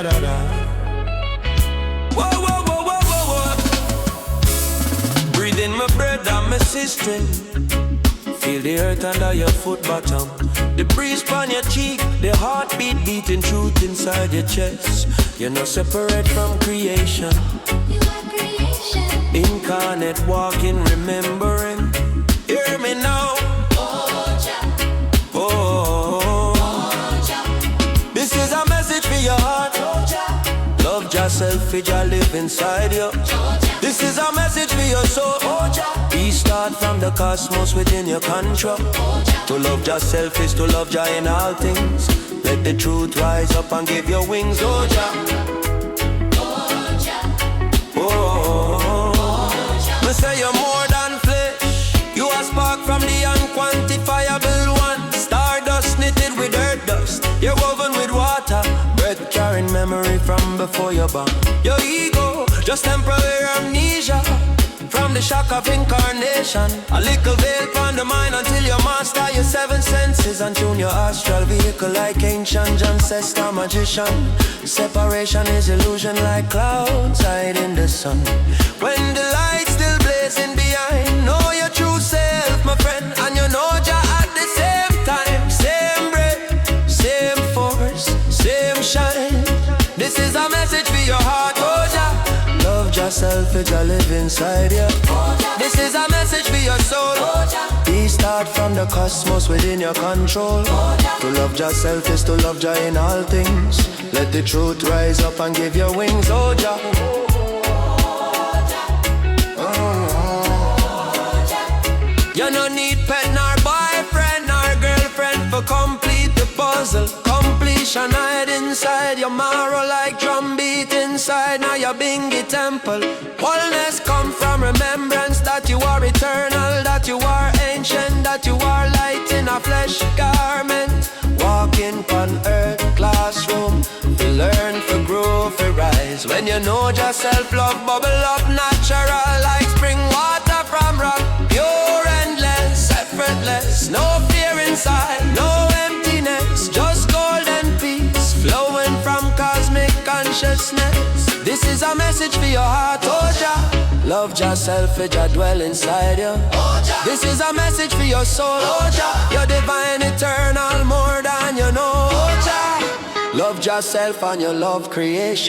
da da da. Whoa, whoa, whoa, whoa, whoa, whoa. Breathe in my bredda, my sistren. Feel the earth under your foot bottom. The breeze on your cheek, the heartbeat beating truth inside your chest. You're not separate from creation. You are creation. Incarnate, walking, remembering. Hear me now. Oh, Jah. Oh, Jah. this is a message for your heart. Oh, Jah. Love Jah-Self, Jah live inside you. Oh, Jah. This is a message for your soul. Oh, Jah. Be start from the cosmos within your control. Oh, Jah. To love Jah-Self is to love Jah in all things. Let the truth rise up and give your wings. Oh, Jah. Oh, Jah. Oh, me say you're more than flesh. You are spark from the unquantifiable one. Stardust knitted with earth dust. You're woven with water. Breath carrying memory from before you're born. Your ego, just temporary amnesia from the shock of incarnation. A little veil from the mind until you master your seven senses and tune your astral vehicle like ancient ancestral magician. Separation is illusion like clouds hiding the sun. When the light's still blazing behind, know your true self, my friend, and you know Jah at the same time. Same breath, same force, same shine. This is a message for your heart, oh Jah. Love Jah-Self, Jah live inside you. This is a message for your soul. Be start from the cosmos within your control. To love Jah-Self is to love Jah in all things. Let the truth rise up and give your wings, oh Jah. You no need pet nor boyfriend nor girlfriend for complete the puzzle. Completion hide inside your marrow like drum beat inside now your bingy temple. Wholeness come from remembrance that you are eternal, that you are ancient, that you are light in a flesh garment. Walking on earth classroom, to learn, to grow, to rise. When you know Jah-Self, love bubble up natural like spring water from rock. Pure, endless, effortless, no fear inside, no emptiness, just golden peace flowing from cosmic consciousness. This is a message for your heart, oh Jah. Love Jah-Self, Jah dwell inside you. Oh, Jah. This is a message for your soul, oh Jah. You're divine, eternal, more than you know, oh Jah. Love Jah-Self and your love creation.